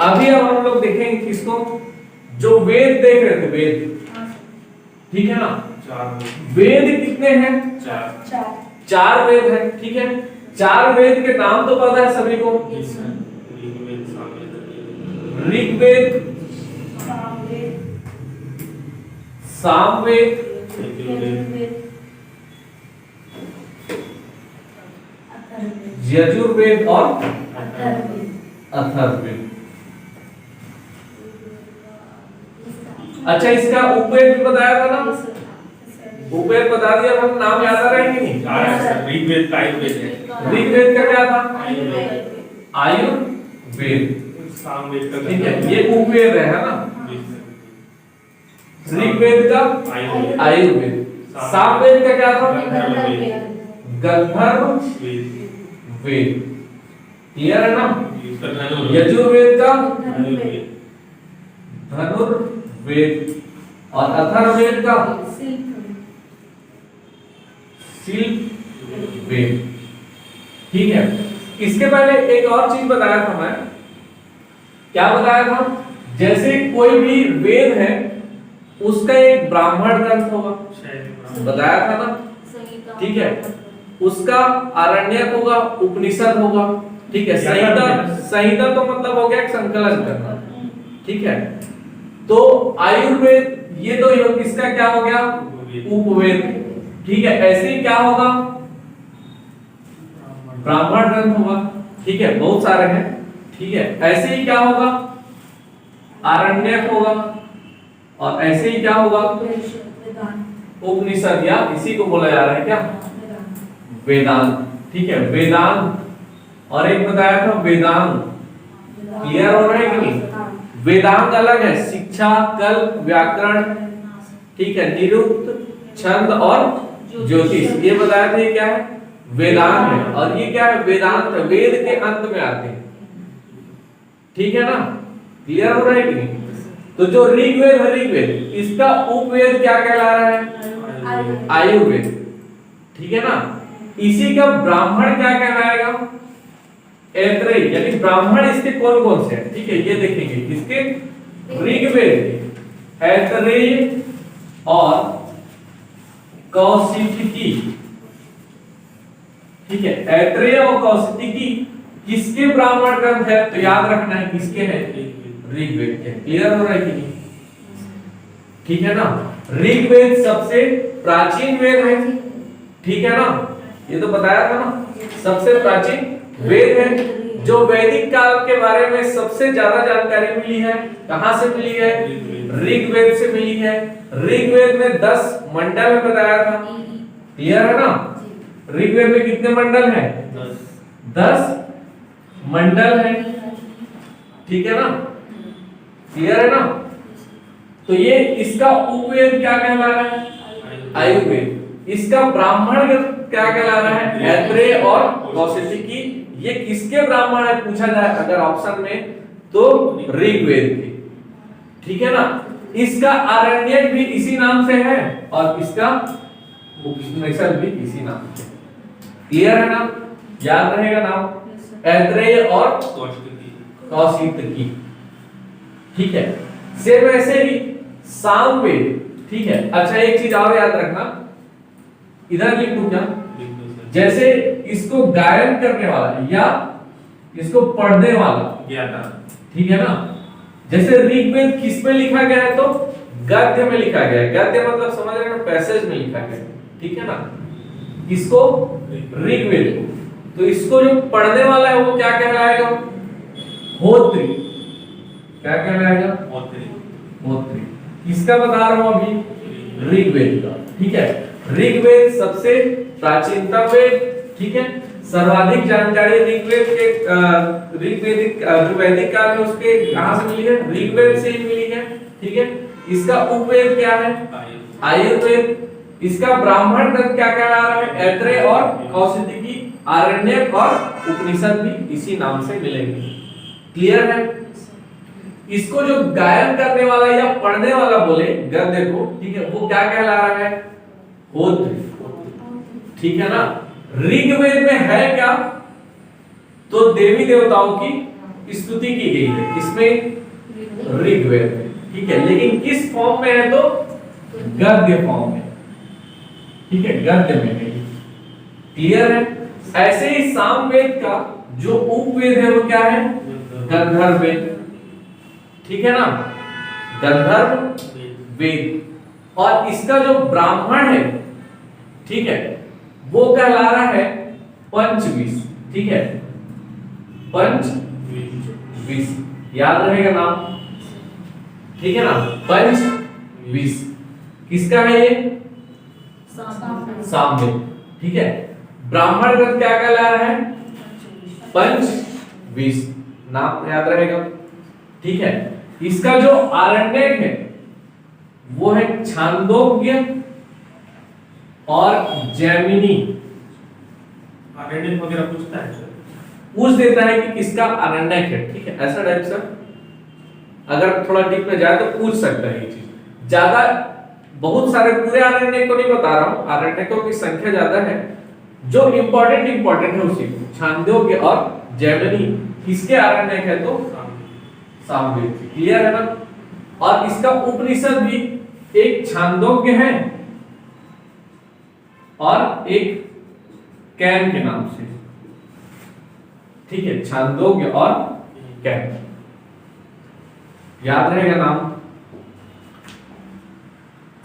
अभी अब हम लोग देखेंगे किसको, जो वेद देख रहे थे, वेद, ठीक है ना। वेद कितने हैं? चार वेद हैं, ठीक है। चार वेद के नाम तो पता है सभी को, ऋग्वेद, सामवेद, यजुर्वेद और अथर्ववेद। अच्छा, इसका उपवेद भी बताया था ना, उपवेद बता दिया, हम नाम याद आ रहा है कि नहीं? ऋग्वेद का आयुर्वेद है। ऋग्वेद का क्या था? आयुर्वेद। सामवेद का, ठीक है, ये उपवेद है ना। ऋग्वेद का आयुर्वेद, सामवेद का क्या था? गंधर्व वेद। क्लियर है ना? यजुर्वेद का धनुर्वेद और अथर्ववेद का शिल्प वेद। ठीक है, इसके पहले एक और चीज बताया था मैं, क्या बताया था? जैसे कोई भी वेद है उसका एक ब्राह्मण ग्रंथ होगा, बताया था ना, ठीक है। उसका आरण्यक होगा, उपनिषद होगा, ठीक है। संहिता, संहिता तो मतलब हो गया संकलन करना, ठीक है। तो आयुर्वेद ये तो इसका क्या हो गया? उपवेद, ठीक है। ऐसे ही क्या होगा? ब्राह्मण ग्रंथ होगा, ठीक है, बहुत सारे हैं, ठीक है। ऐसे ही क्या होगा? आरण्यक होगा, और ऐसे ही क्या होगा? उपनिषद, या इसी को बोला जा रहा है क्या? वेदांत, ठीक है, वेदांत। और एक बताया था वेदांग। क्लियर हो रहा है कि नहीं? वेदांग अलग है, शिक्षा, कल्प, व्याकरण, ठीक है, निरुक्त, छंद और ज्योतिष, ये बताया था। ये क्या है? वेदांग है। और ये क्या है? वेदांत, वेद के अंत में आते हैं, ठीक है ना? क्लियर हो रहा है कि नहीं? तो जो ऋग्वेद है, ऋग्वेद, इसका उपवेद क्या कहला रहा है? आयुर्वेद, ठीक है ना। इसी का ब्राह्मण क्या कहलाएगा? ऐत्रेय, यानी ब्राह्मण इसके कौन कौन से हैं, ठीक है, ये देखेंगे। इसके ऋग्वेद ऐत्रेय और कौशिकी, ठीक है। ऐत्रेय और कौशिकी किसके ब्राह्मण ग्रंथ है? तो याद रखना है किसके हैं? ऋग्वेद के। क्लियर हो रहा है कि नहीं? ठीक है ना। ऋग्वेद सबसे प्राचीन वेद है, ठीक है ना, ये तो बताया था ना, सबसे प्राचीन वेद है। जो वैदिक काल के बारे में सबसे ज्यादा जानकारी मिली है, कहां से मिली है? ऋग्वेद से मिली है। ऋग्वेद में 10 मंडल में बताया था, क्लियर है ना। ऋग्वेद में कितने मंडल हैं? 10 मंडल है, ठीक है ना, क्लियर है ना। तो ये इसका उपवेद क्या कहला रहा है? आयुर्वेद। इसका ब्राह्मण क्या कहला रहा है? ऐत्रेय और कौशिकी। ये किसके ब्राह्मण है पूछा जाए अगर ऑप्शन में, तो ऋग्वेद के, ठीक है ना। इसका आरण्यक भी इसी नाम से है और इसका उपनिषद भी इसी नाम से। क्लियर है ना? याद रहेगा नाम, ऐत्रेय और कौशिकी, ठीक है। सेम ऐसे ही सामवेद, ठीक है। अच्छा, एक चीज और याद रखना, इधर लिख दूं क्या? जैसे इसको गायन करने वाला या इसको पढ़ने वाला, ठीक है ना। जैसे ऋग्वेद किस में लिखा गया है? तो गद्य में लिखा गया है। गद्य मतलब समझ रहे हैं ना, पैसेज में लिखा गया है, ठीक है ना। इसको ऋग्वेद को, तो इसको जो पढ़ने वाला है वो क्या कहलाएगा? होत्री। क्या कहलाएगा? होत्री। किसका बता रहा हूं अभी? ऋग्वेद का, ठीक है। ऋग्वेद सबसे प्राचीनतम वेद, ठीक है। सर्वाधिक जानकारी ऋग्वेद के ऋग्वेदिक जो वैदिक काल में उसके कहां से मिली है? ऋग्वेद से ही मिली है, ठीक है। इसका उपवेद क्या है? आयुर्वेद। इसका ब्राह्मण ग्रंथ क्या कहला रहा है? ऐत्रेय और कौशिकी। आरण्यक और उपनिषद भी इसी नाम से मिलेंगे। क्लियर है? इसको जो गायन करने वाला या पढ़ने वाला बोले गद्य को, ठीक है, वो क्या कहला रहा है? होत्र, ठीक है ना। ऋग्वेद में है क्या? तो देवी देवताओं की स्तुति की गई है, किसमें? ऋग्वेद में, ठीक है। लेकिन किस फॉर्म में है? तो गद्य फॉर्म में, ठीक है, गद्य में है। क्लियर है? ऐसे ही सामवेद का जो उपवेद है वो क्या है? गंधर्व वेद, ठीक है ना, गंधर्व वेद। और इसका जो ब्राह्मण है, ठीक है, वो कहला रहा है पंचविश, ठीक है, पंचविश, याद रहेगा नाम, ठीक है ना, पंचविश किसका है? ये सामवेद, ठीक है। ब्राह्मण ग्रंथ क्या कहला रहा है? पंचविश, नाम याद रहेगा, ठीक है। इसका जो आरण्यक है वो है छांदोग्य और जैमिनी। आरण्यक वगैरह पूछता है सर? पूछ देता है कि किसका आरण्यक है, ठीक है, ऐसा टाइप सर। अगर थोड़ा डीप में जाए तो पूछ सकता है ये चीज। ज्यादा बहुत सारे पूरे आरण्यक को नहीं बता रहा हूं, आरण्यकों की संख्या ज्यादा है, जो इंपॉर्टेंट है उसी को। छांदोग्य और जैमिनी किसके आरण्यक है? तो सामवेद। क्लियर है ना? और इसका उपनिषद भी एक छांदोग्य है और एक कैन के नाम से, ठीक है, छांदोग्य और कैन, याद रहेगा नाम।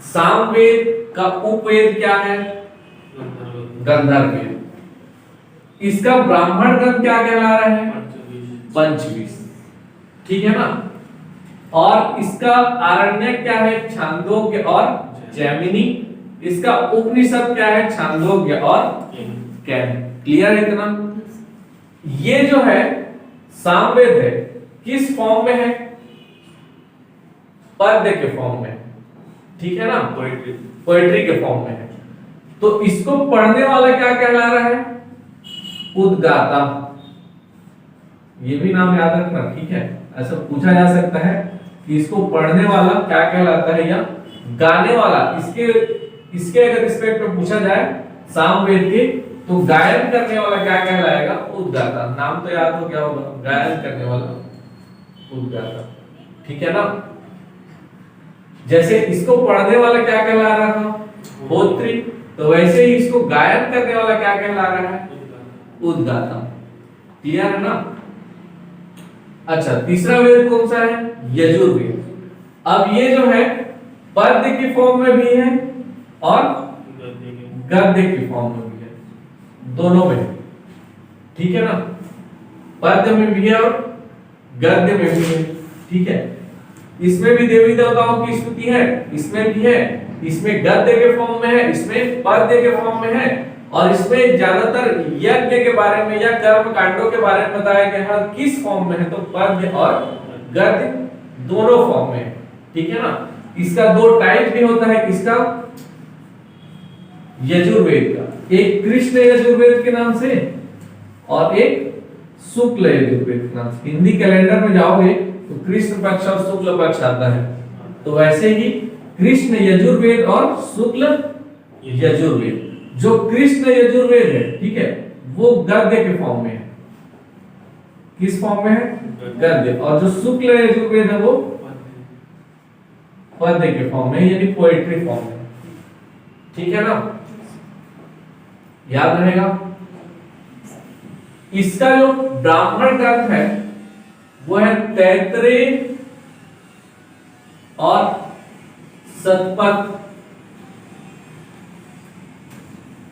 सामवेद का उपवेद क्या है? गंधर्व वेद। इसका ब्राह्मण ग्रंथ क्या कहला रहा है? पंचविश, ठीक है ना। और इसका आरण्यक क्या है? छांदोग्य और जैमिनी। इसका उपनिषद क्या है? छांदोग्य और कैन। क्लियर है इतना? ये जो है सामवेद है, किस फॉर्म में है? पद्य के फॉर्म में, ठीक है ना, पोएट्री के फॉर्म में है। तो इसको पढ़ने वाला क्या कहला रहा है? उद्गाता। ये भी नाम याद रखना, ठीक है, ऐसा पूछा जा सकता है कि इसको पढ़ने वाला क्या कहलाता है या गाने वाला। इसके अगर रिस्पेक्ट में पूछा जाए सामवेद के, तो गायन करने वाला क्या कहलाएगा? उद्गाता। नाम तो याद हो गया होगा, गायन करने वाला उद्गाता, ठीक है ना। जैसे इसको पढ़ने वाला क्या कहला रहा था? होत्री। तो वैसे ही इसको गायन करने वाला क्या कहला रहा है? उद्गाता। क्लियर है ना? अच्छा, तीसरा वेद कौन सा है? यजुर्वेद। अब ये जो है पद्य की फॉर्म में भी है और गद्य की फॉर्म में भी है, दोनों में, ठीक है ना। पद्य में भी है और गद्य में भी है, ठीक है। इसमें भी देवी देवताओं की स्तुति है, इसमें भी है, इसमें गद्य के फॉर्म में है, इसमें पद्य के फॉर्म में है। और इसमें ज्यादातर यज्ञ के बारे में या कर्म कांडों के बारे में बताया गया है। किस फॉर्म में है? तो पद्य और गद्य दोनों फॉर्म में है, ठीक है ना। इसका दो टाइप भी होता है, किसका? यजुर्वेद का, एक कृष्ण यजुर्वेद के नाम से और एक शुक्ल यजुर्वेद के नाम से। हिंदी कैलेंडर में जाओगे तो कृष्ण पक्ष और शुक्ल पक्ष आता है, तो वैसे ही कृष्ण यजुर्वेद और शुक्ल यजुर्वेद। जो कृष्ण यजुर्वेद है, ठीक है, वो गद्य के फॉर्म में है। किस फॉर्म में है? गद्य। और जो शुक्ल यजुर्वेद है वो पद्य के फॉर्म में, यानी पोएट्री फॉर्म में, ठीक है ना, याद रहेगा। इसका जो ब्राह्मण ग्रंथ है वो है तैत्रेय और शतपथ।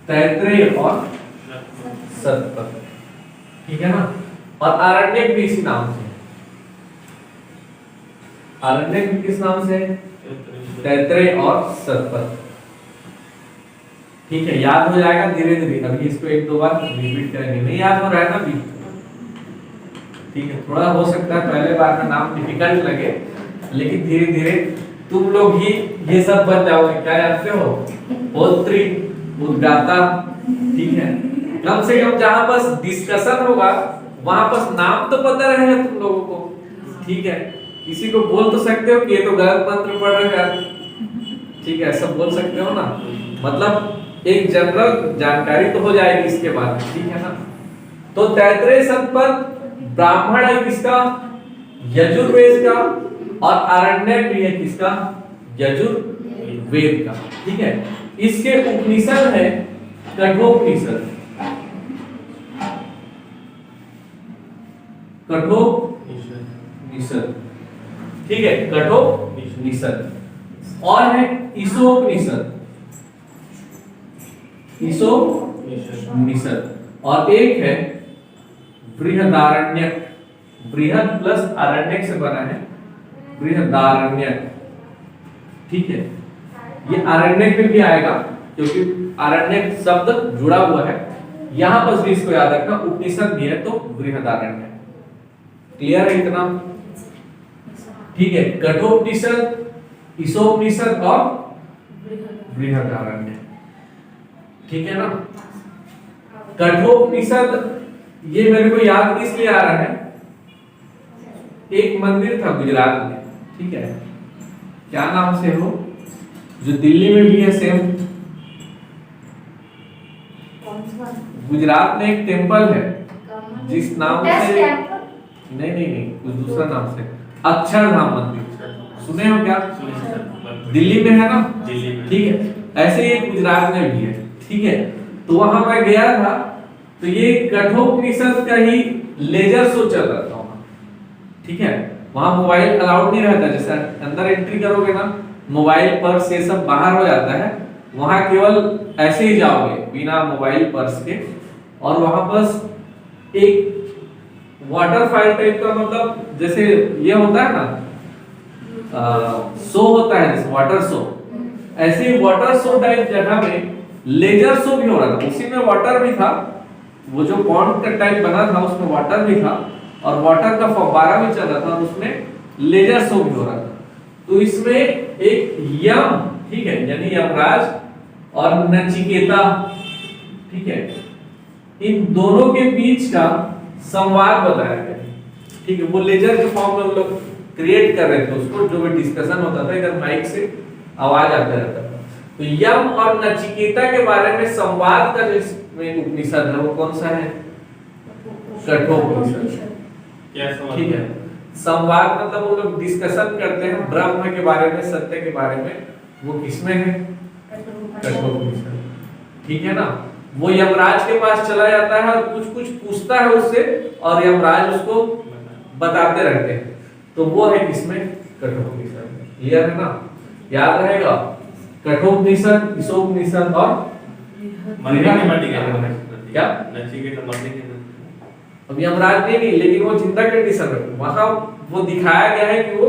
तैत्रेय और शतपथ, ठीक है ना। और आरण्यक भी इसी नाम से। आरण्यक भी किस नाम से? तैत्रेय और शतपथ, ठीक है, याद हो जाएगा धीरे धीरे। अभी इसको एक दो बार रिपीट करेंगे, नहीं याद हो रहा है ना अभी, ठीक है। थोड़ा हो सकता है पहले बार में नाम डिफिकल्ट लगे, लेकिन धीरे धीरे तुम लोग ही ये सब बन जाओगे। क्या जानते हो? होत्री, उद्गाता, ठीक है। कम से कम जहां बस डिस्कशन होगा वहां बस नाम तो पता रहेगा तुम लोगों को, ठीक है। किसी को बोल तो सकते हो कि ये तो गलत मंत्र पढ़ रहे हैं, ठीक है, ऐसा बोल सकते हो ना। मतलब एक जनरल जानकारी तो हो जाएगी इसके बाद, ठीक है ना। तो तैत्रेय शतपथ ब्राह्मण है किसका? यजुर्वेद का। और आरण्यक भी है किसका? यजुर्वेद का। ठीक है, इसके उपनिषद है कठोपनिषद। कठोपनिषद, ठीक है, कठोपनिषद। और है ईशोपनिषद। ईशोपनिषद। और एक है बृहदारण्यक। बृहद प्लस आरण्यक से बना है बृहदारण्यक। ठीक है, ये आरण्यक में भी आएगा क्योंकि आरण्यक शब्द जुड़ा हुआ है। यहां पर भी इसको याद रखना, उपनिषद भी है तो बृहदारण्यक। क्लियर है इतना? ठीक है, कठोपनिषद, ईशोपनिषद और बृहदारण्यक। ठीक है ना? कठोपनिषद ये मेरे को याद इसलिए आ रहा है, एक मंदिर था गुजरात में, ठीक है, क्या नाम से हो, जो दिल्ली में भी है सेम। गुजरात में एक टेम्पल है जिस नाम से, नहीं, कुछ दूसरा नाम से, अक्षरधाम मंदिर। सुने हो क्या? दिल्ली में है ना? दिल्ली में। ठीक है, ऐसे ही गुजरात में भी है। ठीक है, तो वहां मैं गया था, तो ये कठोपनिषद का ही लेजर शो चल रहा था वहां। ठीक है, वहां मोबाइल अलाउड नहीं रहता, जैसे अंदर एंट्री करोगे ना, मोबाइल पर्स ये सब बाहर हो जाता है। वहां केवल ऐसे ही जाओगे बिना मोबाइल पर्स के। और वहां पर एक वाटरफॉल टाइप का, मतलब जैसे ये होता है ना, शो होता है जैसे वाटर शो, ऐसे ही वाटर शो टाइप जगह में लेजर शो भी हो रहा था। उसी में वाटर भी था, वो जो पॉन्ड का टाइप बना था उसमें वाटर भी था और वाटर का फव्वारा भी चल रहा था और उसमें लेजर शो भी हो रहा था। तो इसमें एक यम, ठीक है, यानी यमराज और नचिकेता, ठीक है, इन दोनों के बीच का संवाद बताया गया। ठीक है, वो लेजर के फॉर्म में वो लोग क्रिएट कर रहे थे उसको, जो भी डिस्कशन होता था, इधर माइक से आवाज आता रहता था। तो यम और नचिकेता के बारे में संवाद का जो इसमें उपनिषद है वो कौन सा है? कठोपनिषद। ठीक है, संवाद मतलब वो लोग डिस्कशन करते हैं ब्रह्म के बारे में, सत्य के बारे में। वो किसमें है? कठोपनिषद। ठीक है ना? वो यमराज के पास चला जाता है और कुछ कुछ पूछता है उससे, और यमराज उसको बताते रहते हैं। तो वो है किसमें? कठोपनिषद। क्लियर है ना? याद रहेगा, कठोपनिषद, ईशोपनिषद और क्या? अब यमराज नहीं, लेकिन वो जिंदा कंडीशन में, वहां वो दिखाया गया है कि वो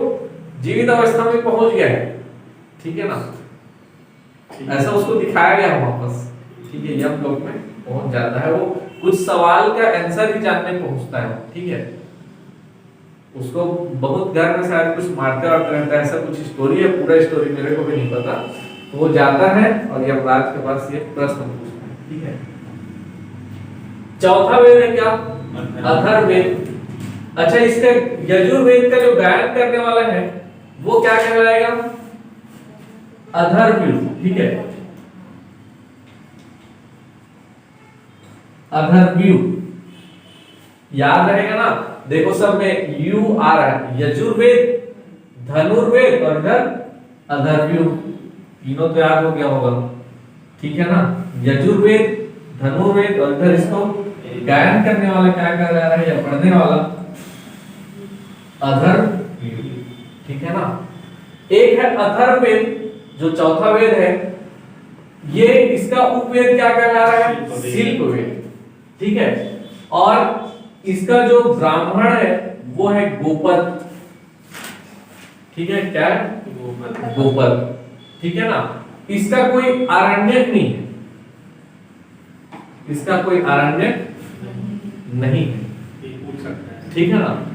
जीवित अवस्था में पहुंच गया है। ठीक है ना? ऐसा उसको दिखाया गया है वापस। ठीक है, यम लोक में पहुंच जाता है वो, कुछ सवाल का आंसर ही जानने पहुंचता है। ठीक है, उसको बहुत घर में शायद कुछ मारते वारते रहता है, ऐसा कुछ स्टोरी है, पूरा स्टोरी मेरे को भी नहीं पता। तो वो जाता है और यमराज के पास ये प्रश्न पूछता है। ठीक है, चौथा वेद है क्या? अथर्ववेद। अच्छा, इसका यजुर्वेद का जो गायन करने वाला है वो क्या कहलाएगा? अथर्ववेद। ठीक है, अथर्ववेद याद रहेगा ना? देखो सब में यू आ रहा है, यजुर्वेद, धनुर्वेद और इधर अथर्ववेद, तीनों तो याद हो गया होगा। ठीक है ना? यजुर्वेद, धनुर्वेद और इधर इसको गायन करने वाला क्या कर रहा है या पढ़ने वाला? अथर्ववेद। ठीक है ना? एक है अथर्ववेद जो चौथा वेद है, ये इसका उपवेद क्या कहला रहा है? शिल्पवेद। ठीक है, और इसका जो ब्राह्मण है वो है गोपद। ठीक है, क्या है? गोपद। ठीक है ना? इसका कोई आरण्यक नहीं है, इसका कोई आरण्यक नहीं है। ठीक है ना?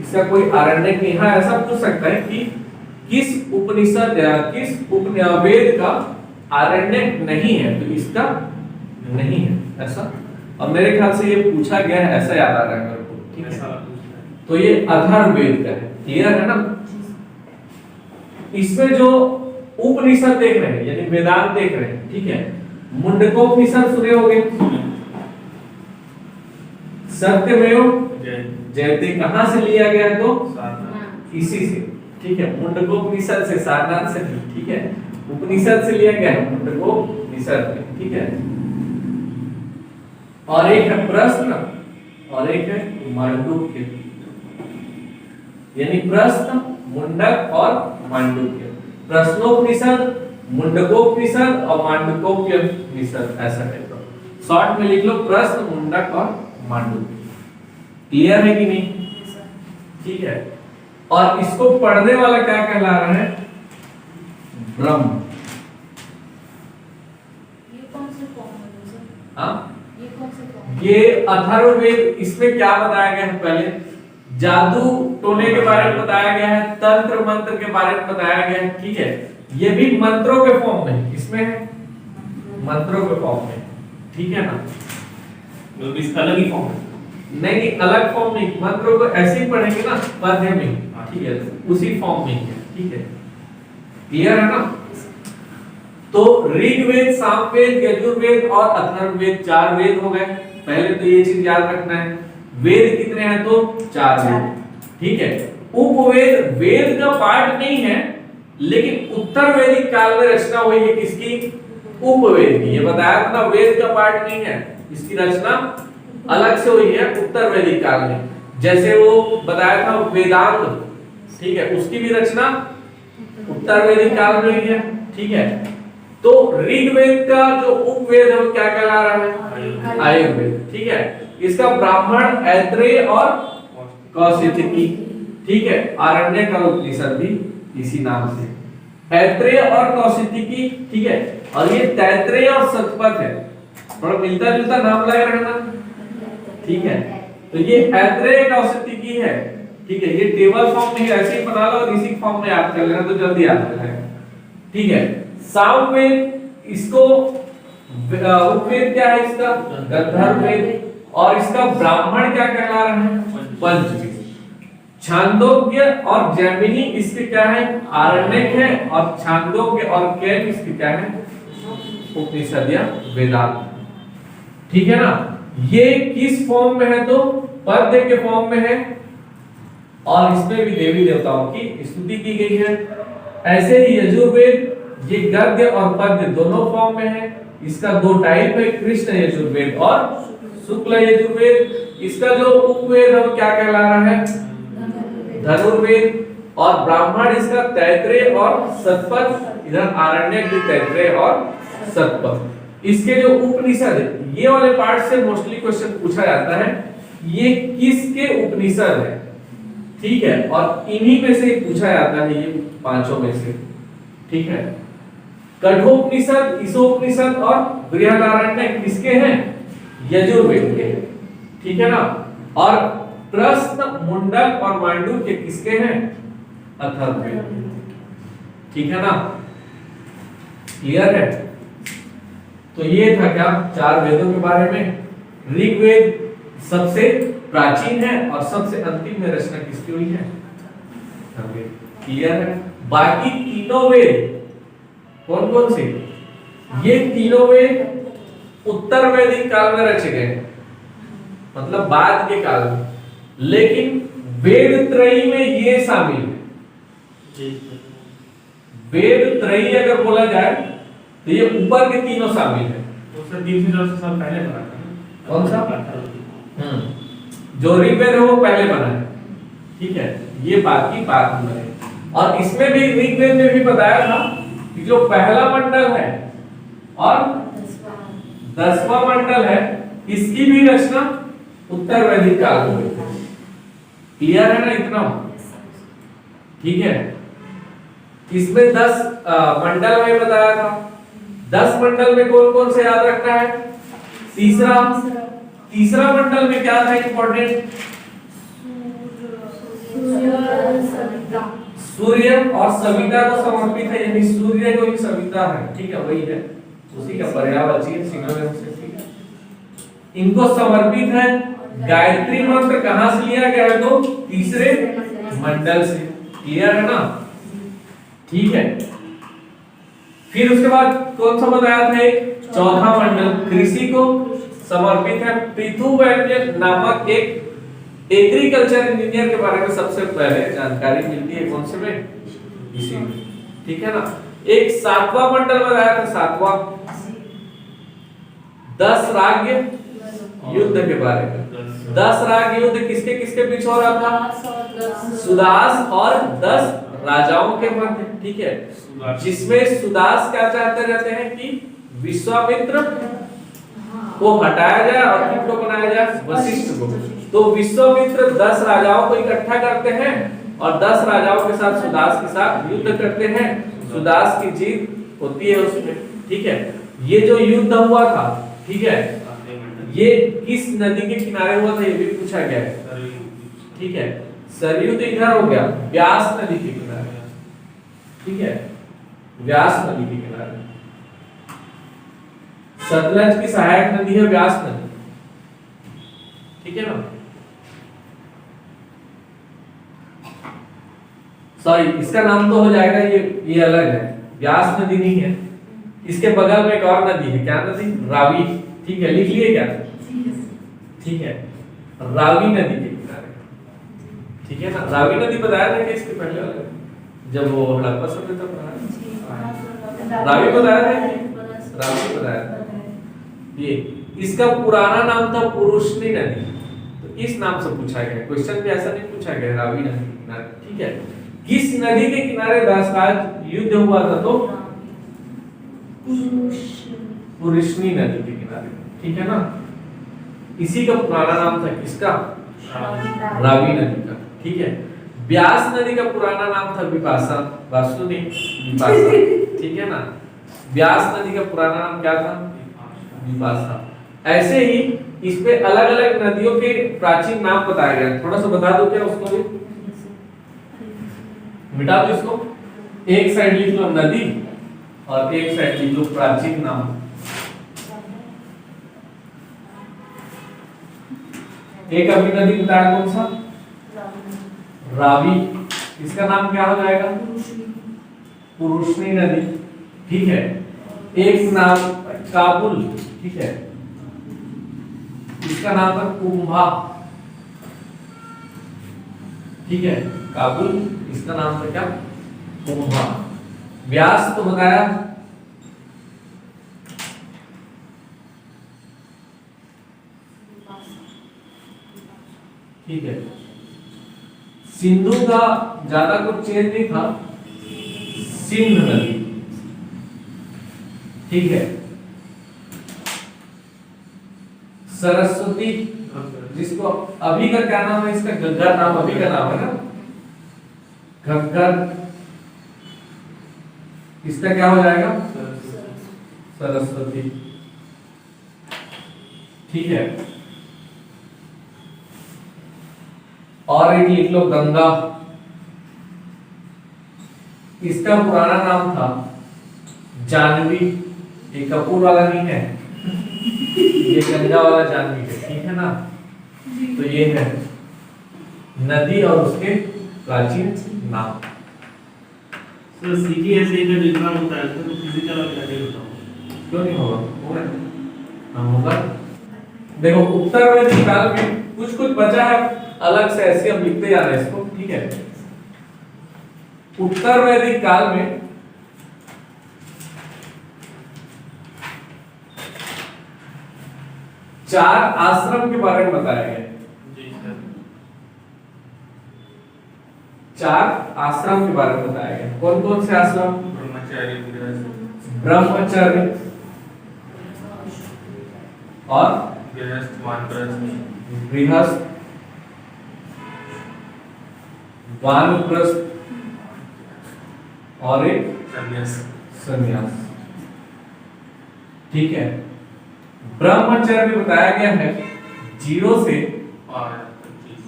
इसका कोई आरण्यक नहीं है। ऐसा पूछ सकता है कि किस उपनिषद या किस उपवेद का आरण्यक नहीं है, तो इसका नहीं है ऐसा। और मेरे ख्याल से ये पूछा गया है, ऐसा याद आ रहा है मेरे को। ठीक है, तो ये अथर्ववेद का है। क्लियर है ना? इसमें जो उपनिषद देख रहे हैं यानी वेदांत देख रहे हैं, ठीक है, मुंडकोपनिषद सुने होंगे, सत्यमेव जय जयते कहां से लिया गया है? तो सारनाथ इसी से, ठीक है, मुंडकोपनिषद से, सारनाथ से नहीं, ठीक है, उपनिषद से लिया गया है, मुंडकोपनिषद में, ठीक है। और एक है प्रश्न और एक है मांडुक्य, यानी प्रश्न, मुंडक और मांडुक्य। प्रश्नोपनिषद, मुंडकोपनिषद और मांडुकोपनिषद, ऐसा है। तो शॉर्ट में लिख लो प्रश्न, मुंडक और मांडुक्य। क्लियर है कि नहीं? ठीक है। और इसको पढ़ने वाला क्या कहला रहा है? ब्रह्म। ये कौन से फॉर्म में सर? हाँ, ये कौन से फॉर्म? ये अथर्ववेद। इसमें क्या बताया गया है? पहले जादू टोने के बारे में बताया गया है, तंत्र मंत्र के बारे में बताया गया है, ठीक है। ये भी मंत्रों के फॉर्म में, इसमें है मंत्रों के फॉर्म में, ठीक है ना। मतलब इसका अलग ही फॉर्म है। नहीं, अलग फॉर्म नहीं, मंत्रों को ऐसे ही पढ़ेंगे ना पद्य में, ठीक है, उसी फॉर्म में ही है, ठीक है। क्लियर है ना? तो ऋग्वेद, सामवेद, यजुर्वेद और अथर्ववेद 4 वेद हो गए। पहले तो ये चीज याद रखना है, वेद कितने हैं? तो 4 वेद, ठीक है। उपवेद वेद का पार्ट नहीं है, लेकिन उत्तर वैदिक काल में रचना हुई है किसकी? उपवेद की। ये बताया था ना, वेद का पार्ट नहीं है, इसकी रचना अलग से हुई है उत्तर वैदिक काल में। जैसे वो बताया था वेदांग, ठीक है, उसकी भी रचना उत्तर वैदिक काल में हुई है, ठीक है। तो ऋग्वेद का जो उपवेद है वो क्या कहला रहा है? आयुर्वेद, ठीक है। इसका ब्राह्मण, ऐत्रेय और कौशिकी, ठीक है। आरण्यक और उपनिषद भी इसी नाम से, ऐत्रेय और कौशिकी, ठीक है। और ये तैत्रेय और सतपथ है, थोड़ा मिलता जुलता नाम लगा रहना, ठीक है। तो ये ऐत्रेय कौशिकी है, ठीक है। ये टेबल फॉर्म में ऐसे ही बना लो और इसी फॉर्म में याद कर लेना तो जल्दी याद हो जाएगा, ठीक है। सामवेद, इसको उपवेद क्या है? इसका गंधर्ववेद। और इसका ब्राह्मण क्या कहला रहा है? पंचवेद। छांदोग्य और जैमिनी इसके क्या है? आरण्यक है। और छांदोग्य और केन इसके क्या है? उपनिषद या वेदांत, ठीक है ना। ये किस फॉर्म में है? तो पद्य के फॉर्म में है, और इसमें भी देवी देवताओं की स्तुति की गई है। ऐसे ही यजुर्वेद, ये गद्य और पद्य दोनों फॉर्म में है। इसका 2 टाइप है, कृष्ण यजुर्वेद और शुक्ल यजुर्वेद। इसका जो उपवेद है वो क्या कहला रहा है? धनुर्वेद। और ब्राह्मण इसका तैत्रेय और सतपथ, इधर आरण्यक भी तैत्रेय और सतपथ। इसके जो उपनिषद है, ये वाले पार्ट से मोस्टली क्वेश्चन पूछा जाता है, ये किसके उपनिषद है, ठीक है। और इन्हीं में से पूछा जाता है, ये 5 में से, ठीक है। कठोपनिषद, ईशोपनिषद और बृहदारण्यक किसके हैं? यजुर्वेद के, ठीक है ना। और प्रश्न, मुंडक और मांडुक्य किसके हैं? अथर्ववेद, ठीक है ना। क्लियर है? तो ये था क्या? 4 वेदों के बारे में। ऋग्वेद सबसे प्राचीन है और सबसे अंतिम में रचना किसकी हुई है? क्लियर है? बाकी तीनों वेद कौन कौन से? ये तीनों वेद उत्तर वैदिक काल में रचे गए, मतलब बाद के काल में, लेकिन वेद त्रयी में ये शामिल है। वेद त्रयी अगर बोला जाए तो ये ऊपर के तीनों शामिल है। उससे 300 साल पहले बना था। कौन सा? जो ऋग्वेद है वो पहले बना है, ठीक है। ये बाकी बाद में है। और इसमें भी ऋग्वेद में भी बताया था कि जो पहला मंडल है और 10वां मंडल है, इसकी भी रचना उत्तर वैदिक काल में हुई थी। क्लियर है ना इतना? ठीक है। इसमें 10 मंडल में बताया था। 10 मंडल में कौन कौन से याद रखना है? तीसरा मंडल में क्या था इंपॉर्टेंट? सूर्य और सविता को समर्पित है, यानी सूर्य को ही सविता है, ठीक है, वही है, उसी का पर्यायवाची है, सिनोनिम से, ठीक है। इनको समर्पित है। गायत्री मंत्र कहां से लिया गया है? तो तीसरे मंडल से। क्लियर है ना? ठीक है। फिर उसके बाद कौन सा बताया था? एक चौथा मंडल कृषि को समर्पित है। पृथु वैद्य नामक एक एग्रीकल्चर इंजीनियर के बारे में सबसे पहले जानकारी मिलती है कौन से में, इसी में, ठीक है ना। एक 7वां मंडल बताया था, 7वां 10 राज्य युद्ध के बारे में। 10 राज्य युद्ध किसके किसके बीच हो रहा था, सुदास और 10 राजाओं के मध्य, ठीक है। जिसमें सुदास क्या चाहते रहते हैं कि विश्वामित्र को हटाया जाए और किसको बनाया जाए, वशिष्ठ को। तो विश्वामित्र 10 राजाओं को इकट्ठा करते हैं और 10 राजाओं के साथ सुदास के साथ युद्ध करते हैं। सुदास की जीत होती है उसमें, ठीक है। ये जो युद्ध हुआ था, ठीक है, ये किस नदी के किनारे हुआ था ये भी पूछा गया है, ठीक है। सरयू तो इधर हो गया, व्यास नदी के किनारे, ठीक है, व्यास नदी के किनारे। सतलज की सहायक नदी है व्यास नदी, ठीक है ना। सॉरी, इसका नाम तो हो जाएगा, ये अलग है, व्यास नदी नहीं है। इसके बगल में एक और नदी है, क्या नदी, रावी, ठीक है, लिख लिए क्या, ठीक है, रावी नदी के किनारे, ठीक है ना। रावी नदी बताया था कि इसके पहले वाले जब वो हड़प्पा सभ्यता पढ़ा, रावी बताया था कि रावी बताया था। ये इसका पुराना नाम था पुरुषनी नदी, तो इस नाम से पूछा गया, क्वेश्चन में ऐसा नहीं पूछा गया रावी नदी के किनारे, ठीक है। किस नदी के किनारे 10 राज युद्ध हुआ था, तो पुरुषनी नदी के किनारे, ठीक है ना। इसी का पुराना नाम था किसका, रावी नदी का, ठीक है। व्यास नदी का पुराना नाम था विपाशा, वासुनी विपाशा, ठीक है ना। व्यास नदी का पुराना नाम क्या था, विपाशा। ऐसे ही इस पे अलग अलग नदियों के प्राचीन नाम बताए गए। थोड़ा सा बता दो क्या उसको भी, मिटा दो इसको, एक साइड लिख लो नदी और एक साइड लिख लो प्राचीन नाम। एक अभी नदी बताया कौन सा, रावी, इसका नाम क्या हो जाएगा, पुरुषनी नदी, ठीक है। एक नाम काबुल, ठीक है, इसका नाम था कुंभा, ठीक है, काबुल, इसका नाम था क्या, कुंभा। व्यास तो बताया, ठीक है। सिंधु का ज्यादा कुछ चेंज नहीं था, सिंध नदी, ठीक है। सरस्वती, जिसको अभी का क्या नाम है, इसका घग्गर नाम अभी का नाम है ना, घग्गर, इसका क्या हो जाएगा, सरस्वती, ठीक है। और एक लिख लो गंगा, इसका पुराना नाम था जानवी, ये कपूर वाला नहीं है, ये गंगा वाला जानवी है, ठीक है ना। तो ये है नदी और उसके प्राचीन नाम। सर सीजीएसए का जितना होता है तो फिजिकल और क्या होता क्यों नहीं होगा, होगा, हाँ होगा। देखो उत्तर वैदिक काल में कुछ कुछ बचा है अलग से, ऐसे हम लिखते जा रहे हैं इसको, ठीक है। उत्तर वैदिक काल में चार आश्रम के बारे में बताया गया, जी सर। चार आश्रम के बारे में बताया गया। कौन कौन से आश्रम, ब्रह्मचारी, ब्रह्मचर्य और गृहस्थ, वानप्रस्थ, गृहस्थ, वानप्रस्थ और एक संन्यास, संन्यास, ठीक है। ब्रह्मचर्य बताया गया है 0 से और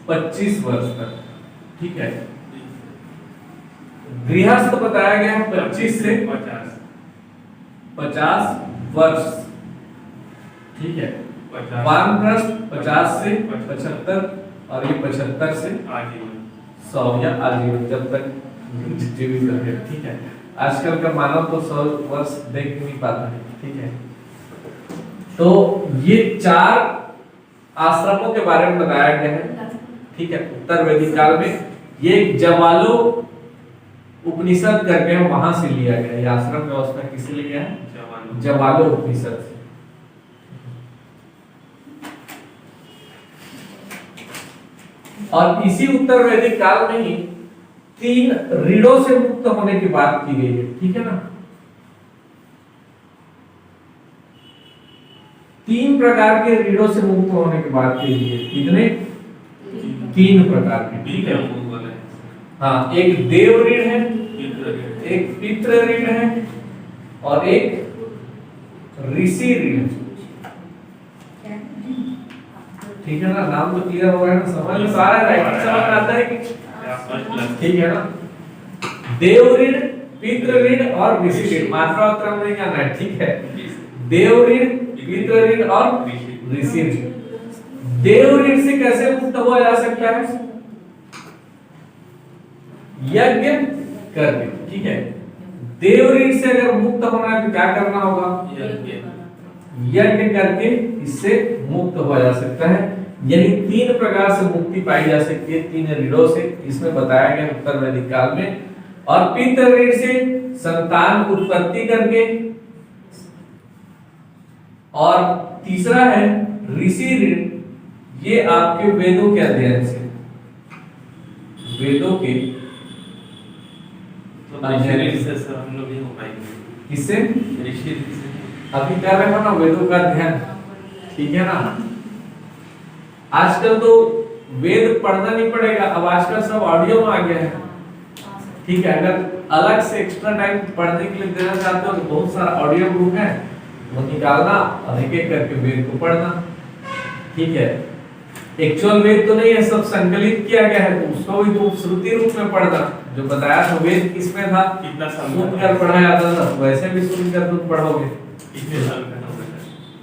25 वर्ष तक, ठीक है। गृहस्थ बताया गया है 25 से 50 वर्ष, ठीक है। वानप्रस्थ 50 से 75 और ये 75 से आजीवन, 100 या आजीवन, जब तक जीवित रहे, ठीक है। आजकल का मानव तो 100 वर्ष देख नहीं पाता है, ठीक है। तो तो ये 4 आश्रमों के बारे में बताया गया है, ठीक है। उत्तर वैदिक काल में ये जवालो उपनिषद करके वहां से लिया गया, ये आश्रम व्यवस्था किससे लिया है? जवालो उपनिषद से। और इसी उत्तर वैदिक काल में ही 3 रीढ़ों से मुक्त होने की बात की गई है, ठीक है ना। 3 प्रकार के रीढ़ों से मुक्त होने की बात की गई है। कितने? 3 प्रकार के, ठीक है। हाँ, एक देव रीढ़ है, एक पितृ रीढ़ है और एक ऋषि रीढ़ है, ठीक है ना। नाम तो क्लियर हो रहा है ना, समझ में आ रहा है, समझ में आता है कि ठीक है ना। देव ऋण, पितृ ऋण और ऋषि ऋण, मात्रा उत्तर नहीं करना है, ठीक है। देव ऋण, पितृ ऋण और ऋषि ऋण। देव ऋण से कैसे मुक्त हुआ जा सकता है? यज्ञ करके, ठीक है। देव ऋण से अगर मुक्त होना है तो क्या करना होगा? यज्ञ करके इससे मुक्त हुआ जा सकता है। यानी 3 प्रकार से मुक्ति पाई जा सकती है 3 ऋणों से, इसमें बताया गया उत्तर वैदिक काल में। और पितृ ऋण से संतान उत्पत्ति करके, और तीसरा है ऋषि ऋण, ये आपके वेदों के अध्ययन से, वेदों के किससे? अभी कर रहे हो ना वेदों का अध्ययन, ठीक है ना। आजकल तो वेद पढ़ना नहीं पड़ेगा, अब आजकल सब ऑडियो में आ गया है, ठीक है। अगर अलग से एक्स्ट्रा टाइम पढ़ने के लिए देना चाहते हो तो बहुत सारा ऑडियो बुक है, वो निकालना और एक-एक करके वेद को पढ़ना, ठीक है। एक्चुअल वेद तो नहीं है, सब संकलित किया गया है, तो उसको भी तो श्रुति रूप में पढ़ना। जो बताया था वेद किसमें था, कितना सुनकर पढ़ा जाता था, वैसे भी सुनकर तुम पढ़ोगे। कितने साल का होगा?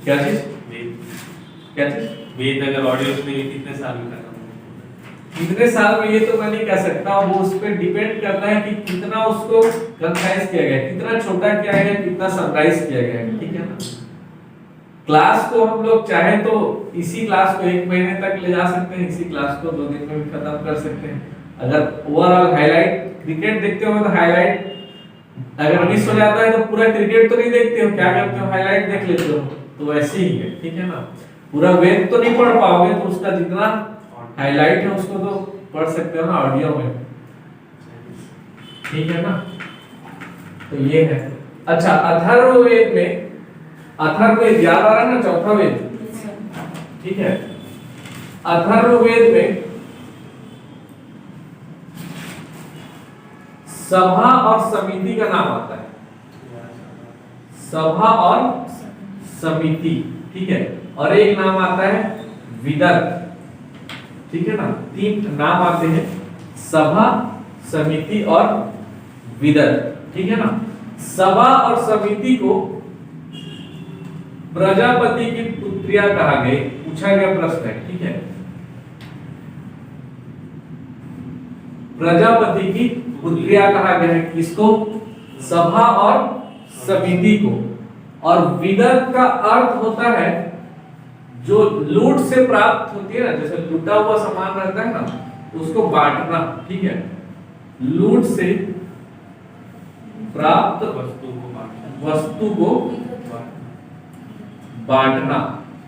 क्या चीज? वेद। क्या चीज? वेद अगर ऑडियो में कितने साल में करना होगा? कितने साल में ये तो मैं नहीं कह सकता, वो उस पे डिपेंड करता है कि कितना उसको कंसाइज किया गया, कितना छोटा किया गया, कितना समराइज किया गया, ठीक है ना। क्लास को हम लोग चाहे तो इसी क्लास को 1 महीने तक ले जा सकते हैं, इसी क्लास को 2 दिन में भी खत्म कर सकते हैं। अगर ओवरऑल हाईलाइट, क्रिकेट देखते हो तो हाईलाइट अगर मिस हो जाता है तो पूरा क्रिकेट तो नहीं देखते हो, क्या करते हो, हाईलाइट देख लेते हो, तो वैसे ही है, ठीक है ना। पूरा वेद तो नहीं पढ़ पाओगे, तो उसका जितना हाईलाइट है उसको तो पढ़ सकते हो ना ऑडियो में, ठीक है ना। तो ये है। अच्छा, अथर्ववेद में, अथर्ववेद याद आ रहा है ना, चौथा वेद, ठीक है। अथर्ववेद में सभा और समिति का नाम आता है, सभा और समिति, ठीक है। और एक नाम आता है विदर्भ, ठीक है ना। 3 नाम आते हैं, सभा, समिति और विदर्भ, ठीक है ना। सभा और समिति को प्रजापति की पुत्रिया कहा गया, पूछा गया प्रश्न है, ठीक है। प्रजापति की पुत्रिया कहा गया है किसको? सभा और समिति को। और विदर्भ का अर्थ होता है जो लूट से प्राप्त होती है ना, जैसे लूटा हुआ सामान रहता है ना, उसको बांटना, ठीक है। लूट से प्राप्त वस्तु को बांटना,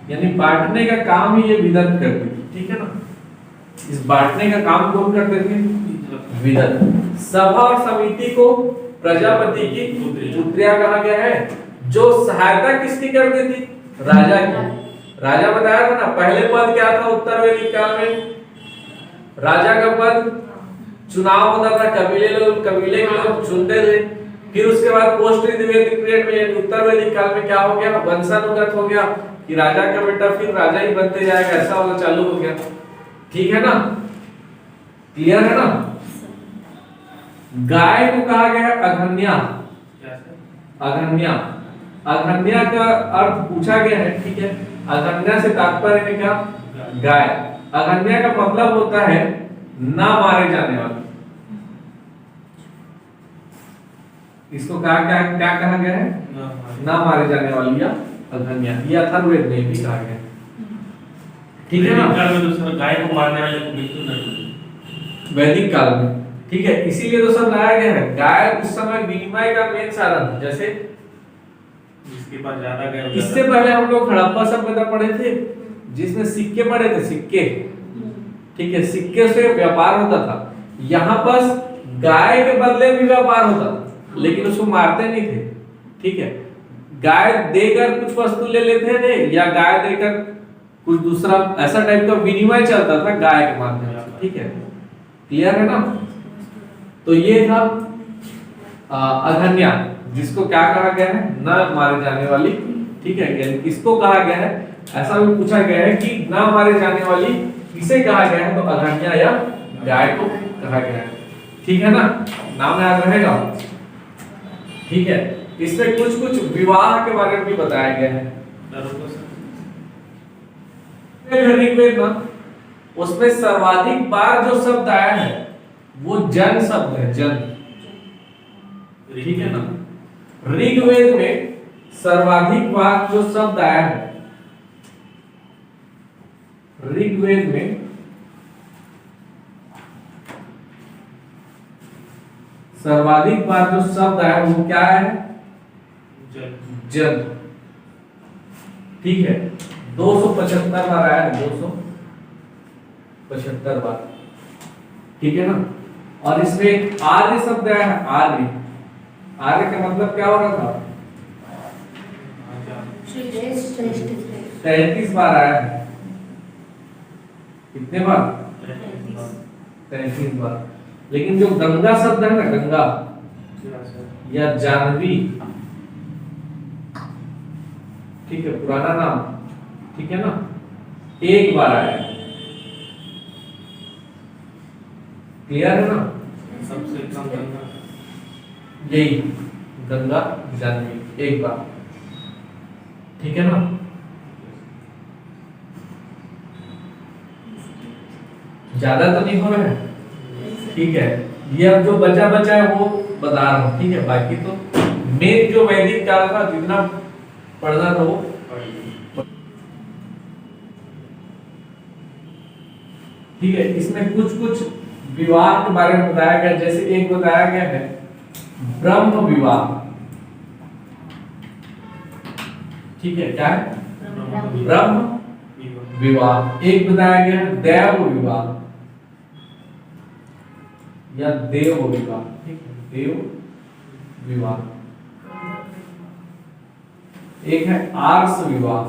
यानी बांटने का काम ही ये विदर्भ करती थी, ठीक है ना। इस बांटने का काम कौन करते थे? विदर्भ। सभा और समिति को प्रजापति की पुत्रिया कहा गया है, जो सहायता किसकी करती थी? राजा की। राजा बताया था ना, पहले पद क्या था उत्तर वैदिक काल में? राजा का पद चुनाव होता था, कबीले के लोग चुनते थे। फिर उसके बाद पोस्ट वैदिक पीरियड में, उत्तर वैदिक काल में क्या हो गया? वंशानुगत हो गया कि राजा का बेटा फिर राजा ही बनते जाएगा, ऐसा वाला चालू हो गया, ठीक है ना। क्लियर है ना। गाय को कहा गया है अघन्या, अघन्या। अघन्या का अर्थ पूछा गया है, ठीक है। अघन्या से तात्पर्य है क्या? गाय। अघन्या का मतलब होता है ना मारे जाने वाली। इसको क्या क्या क्या कहा गया है? ना मारे जाने वाली या अघन्या, ये अथर्ववेद में भी कहा गया है। ठीक है ना, वैदिक काल में तो सर गाय को मारने वाले को बिल्कुल नहीं। वैदिक काल में, ठीक है, इसीलिए तो सब लाया गया है। गाय उस समय विनिमय का मेन साधन था। जैसे जिसके पास ज्यादा गाय हो इससे पहले हम लोग हड़प्पा सभ्यता पढ़े थे, जिसमें सिक्के पड़े थे, सिक्के, ठीक है, सिक्के से व्यापार होता था। यहाँ पर गाय के बदले भी व्यापार होता था, लेकिन उसको मारते नहीं थे, ठीक है। गाय देकर कुछ वस्तु ले लेते थे, या गाय देकर कुछ दूसरा, ऐसा टाइप का विनिमय चलता था गाय के माध्यम से, ठीक है। क्लियर है ना? तो ये था अघन्या, जिसको क्या कहा गया है, न मारे जाने वाली, ठीक है। किसको कहा गया है, ऐसा भी पूछा गया है कि न मारे जाने वाली किसे कहा गया है, तो अघन्या या गाय को कहा गया है, ठीक है ना। नाम याद रहेगा, ठीक है। इसमें कुछ कुछ विवाह के बारे में भी बताया गया है ऋग्वेद में। उसमें सर्वाधिक बार जो शब्द आया है वो जन शब्द है, जन, ठीक है ना। ऋग्वेद में सर्वाधिक बार जो शब्द आया है, ऋग्वेद में सर्वाधिक बार जो शब्द आया वो क्या है, जन, ठीक है। 275 बार आया है, 275 बार, ठीक है ना। और इसमें आर्य शब्द आया है, आर्य, आर्य का मतलब क्या हो रहा था, 33 बार आया है। कितने बार, 33 बार। लेकिन जो गंगा शब्द है ना, गंगा या जानवी, ठीक है, पुराना नाम, ठीक है ना, एक बार आया है। क्लियर है ना? सबसे कम गंगा, यही गंगा जानवी, एक बार, ठीक है ना। ज्यादा तो नहीं हो रहा है, ठीक है। ये अब जो बचा बचा है वो बता रहा हूँ, ठीक है। बाकी तो मेन जो वैदिक काल था, जितना पढ़ना था वो, ठीक है। इसमें कुछ कुछ विवाह के बारे में बताया गया। जैसे एक बताया गया है ब्रह्म विवाह, ठीक है, क्या है, ब्रह्म विवाह। एक बताया गया है देव विवाह या देव विवाह, ठीक है, देव विवाह। एक है आर्ष विवाह।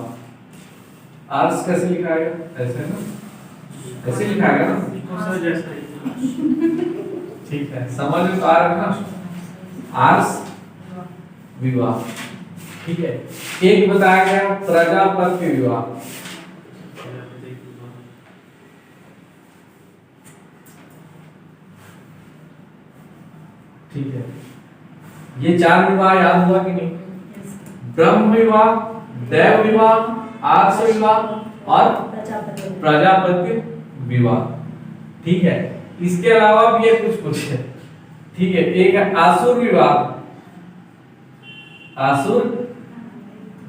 आर्ष कैसे लिखा है, ऐसे ना, ऐसे लिखा है ना, ठीक है, समझ में तो आ रहा है ना। आर्ष विवाह, ठीक है। एक बताया गया प्रजापति विवाह, ठीक है। ये चार विवाह याद हुआ कि नहीं, ब्रह्म विवाह, देव विवाह, आर्ष विवाह और प्रजापति विवाह, ठीक है। इसके अलावा भी ये कुछ है, ठीक है। एक है आसुर विवाह, आसुर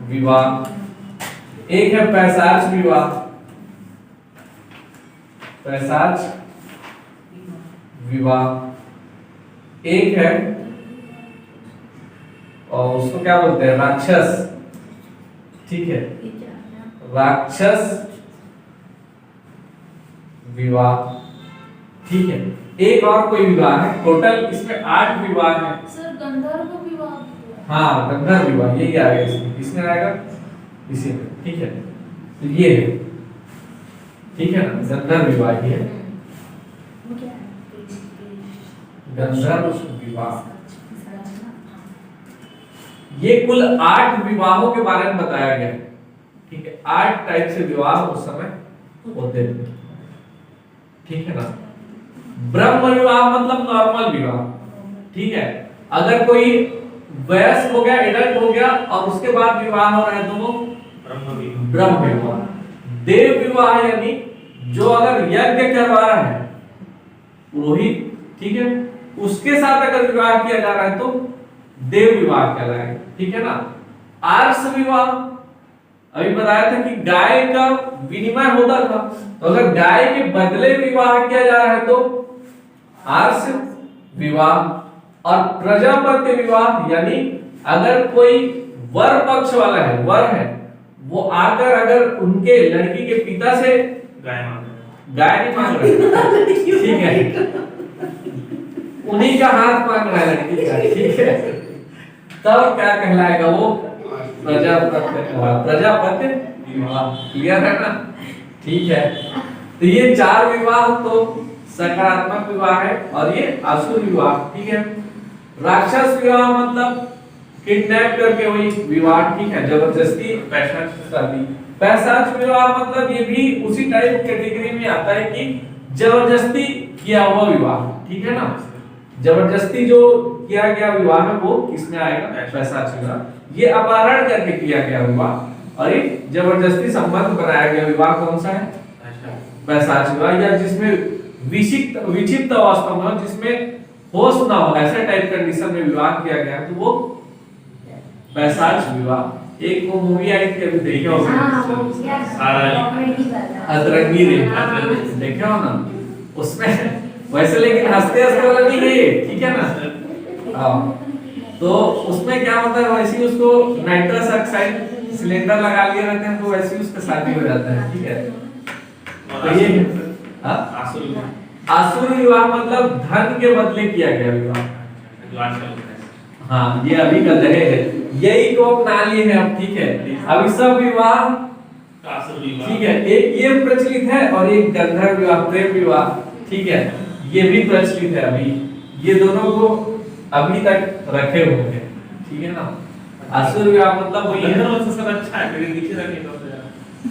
विवाह। एक है पैशाच विवाह, पैशाच विवाह। एक है, और उसको क्या बोलते हैं, राक्षस, ठीक है, राक्षस विवाह, ठीक है। एक और कोई विवाह है, टोटल इसमें 8 विवाह है। सर गंधर्व विवाह, हाँ, गंधर्व विवाह, यही आएगा इसमें, किसमें आएगा, इसी में, ठीक है। तो ये है, ठीक है ना, गंधर्व विवाह ही है, गंधर्व विवाह। ये कुल 8 विवाहों के बारे में बताया गया है, ठीक है। 8 टाइप से विवाह उस समय होते थे, ठीक है ना। ब्रह्म विवाह मतलब नॉर्मल विवाह, ठीक है। अगर कोई वयस्क हो गया, एडल्ट हो गया और उसके बाद विवाह हो रहा है तो वो ब्रह्म विवाह। देव विवाह यानी जो अगर यज्ञ करवा रहा है पुरोहित, ठीक है, उसके साथ अगर विवाह किया जा रहा है तो देव विवाह कहलाएगा, ठीक है ना। आर्ष विवाह अभी बताया था कि गाय का विनिमय होता था, तो अगर गाय के बदले विवाह किया जा रहा है तो आर्ष विवाह। और प्रजापत्य विवाह यानी अगर कोई वर पक्ष वाला है, वर है, वो आकर अगर उनके लड़की के पिता से गाय नहीं मांग रहे, ठीक है, उन्हीं का हाथ मांग रहा है लड़की का, ठीक है, तब क्या कहलाएगा वो प्रजापत्य विवाह। क्लियर है ना? ठीक है, तो ये चार विवाह तो सकारात्मक विवाह है और ये आसुर विवाह, ठीक है। राक्षस विवाह मतलब किडनैप करके वही विवाह, ठीक है, जबरदस्ती शादी। पैशाच विवाह मतलब ये भी उसी टाइप कैटेगरी में आता है कि जबरदस्ती किया हुआ विवाह, ठीक है ना। जबरदस्ती जो किया गया विवाह है वो किसमें आएगा? पैशाच विवाह। ये अपहरण करके किया गया विवाह और ये जबरदस्ती संबंध बनाया गया विवाह कौन सा है? पैशाच विवाह। या जिसमें विक्षिप्त अवस्था में, जिसमें होश ना हो, ऐसे टाइप कंडीशन में विवाह किया गया तो वो पैशाच विवाह। एक वो मूवी आई थी अभी देखे हो? अतरंगी रे, देखे हो ना? उसमें वैसे लेकिन हंसते हंसते वाला नहीं है, ठीक है ना? हाँ, तो उसमें क्या होता है, वैसे ही उसको नाइट्रस ऑक्साइड सिलेंडर लगा लिए रहते हैं तो वैसे ही उसका शादी हो जाता है, ठीक है। तो ये आसुर विवाह मतलब धन के बदले किया गया विवाह। हाँ, ये अभी का दहेज है, यही को अपना लिए हैं अब, ठीक है। अभी सब विवाह, ठीक है, एक ये प्रचलित है और एक गंधर्व विवाह, प्रेम विवाह, ठीक है, ये भी प्रचलित है अभी। ये दोनों को अभी तक रखे हुए हैं, ठीक है ना। आसुर विवाह मतलब वही है, सब अच्छा है, लेकिन नीचे रखने का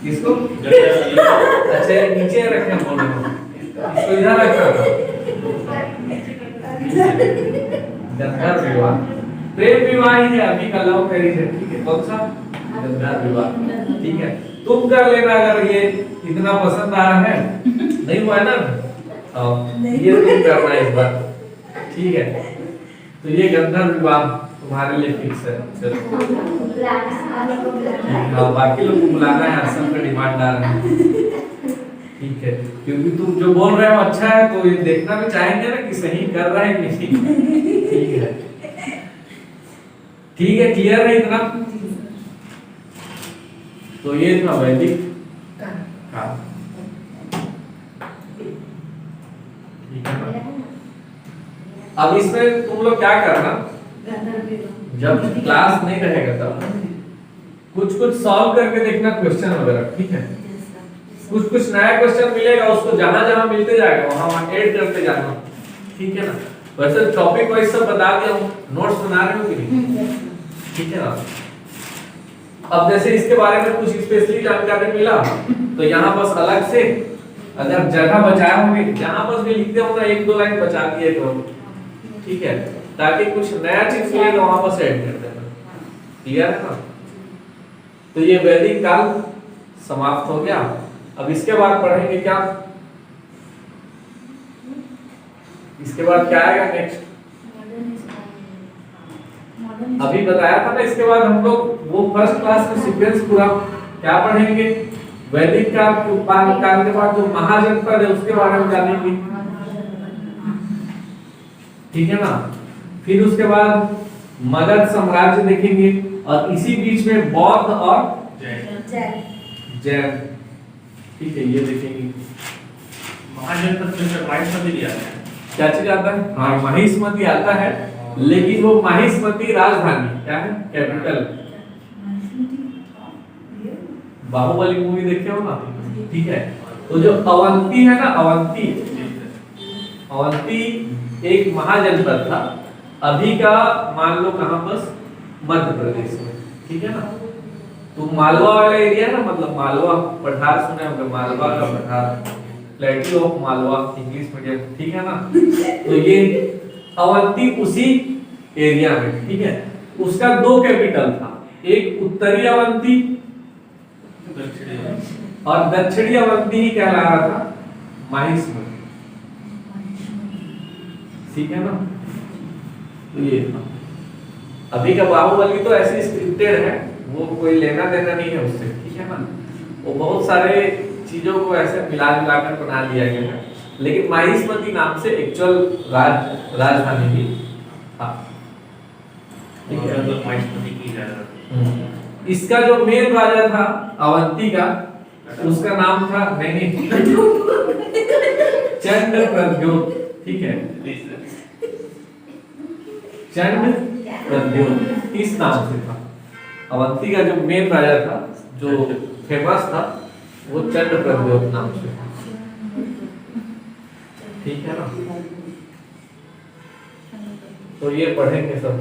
किसको? अच्छा नीचे रखे बोल रहे हो, इसको इधर रखा था। गंधर्व विवाह, प्रेम विवाह ही है, अभी का लव मैरिज है, ठीक है। कौन सा? गंधर्व विवाह, ठीक है। तुम कर लेना अगर ये इतना पसंद आ रहा है, नहीं हुआ है ना? ये तुम करना इस बार, ठीक है। तो ये गंधर्व विवाह तुम्हारे लिए फिक्स है। चलो, बाकी लोग को बुलाना है, असम का डिमांड आ रहा है, ठीक है, क्योंकि तुम जो बोल रहे हो अच्छा है तो ये देखना भी चाहेंगे ना कि सही कर रहे हैं कि नहीं, ठीक है। ठीक है, क्लियर है इतना? तो ये था वैदिक काल, ठीक है ना। अब इसमें तुम लोग क्या करना, जब क्लास नहीं रहेगा तब कुछ कुछ सॉल्व करके देखना क्वेश्चन वगैरह, ठीक है। कुछ कुछ नया क्वेश्चन मिलेगा, उसको जहां जहां मिलते जाएगा वहां ऐड करते जाना, ठीक है ना। वैसे टॉपिक वाइज सब बता दिया हूं, नोट्स बना रहे हो कि नहीं, ठीक है ना। अब जैसे इसके बारे में कुछ स्पेशली जानकारी मिला तो यहाँ बस अलग से अगर जगह बचाए होंगे, जहां बस भी लिखते हो ना, एक दो लाइन बचा दिए तो, ठीक है, ताकि कुछ नया चीज मिले तो वहां पर ऐड कर देना, क्लियर है ना। तो ये वैदिक काल समाप्त हो गया। अब इसके बाद पढ़ेंगे क्या? इसके बाद क्या आएगा नेक्स्ट? अभी बताया था ना, इसके बाद हम लोग वो फर्स्ट क्लास में सीक्वेंस पूरा क्या पढ़ेंगे, वैदिक काल के बाद जो महाजनपद है उसके बारे में जानेंगे, ठीक है ना। फिर उसके बाद मगध साम्राज्य देखेंगे और इसी बीच में बौद्ध और जैन, ठीक है, ये देखेंगे। महाजनपद में माहिष्मती आता है, क्या चीज आता है? हाँ, माहिष्मती आता है, लेकिन वो माहिष्मती राजधानी क्या है, कैपिटल। बाहुबली मूवी देखे हो ना, ठीक है। तो जो अवंती है ना, अवंती एक महाजनपद था, अभी का मान लो कहां पर, मध्य प्रदेश में, ठीक है ना। तो मालवा वाला एरिया ना, मतलब मालवा पठार सुने होंगे, मालवा का पठार, प्लेटी ऑफ मालवा इंग्लिश मीडियम, ठीक है ना। तो ये अवंती उसी एरिया में, ठीक है। उसका दो कैपिटल था, एक उत्तरी अवंती और दक्षिणी अवंती ही कहला रहा था माहिष्मती, ठीक है ना। तो ये अभी का बाहुबली तो ऐसे स्क्रिप्टेड है, वो कोई लेना देना नहीं है उससे, ठीक है। है ना। वो बहुत सारे चीजों को ऐसे मिला कर बना दिया गया है, लेकिन माहिष्मती नाम से एक्चुअल राजधानी भी था। ठीक है, मतलब महिष्मती की राजा। इसका जो मेन राजा था अवंती का, उसका नाम था नहीं चंद्र प्रद्योत। ठीक है, चंद्र प्रद्योत इस नाम से था। अवंती का जो मेन राजा था, जो फेमस था, वो चंद्र प्रद्योत नाम से था। ठीक है ना, तो ये पढ़ेंगे सब।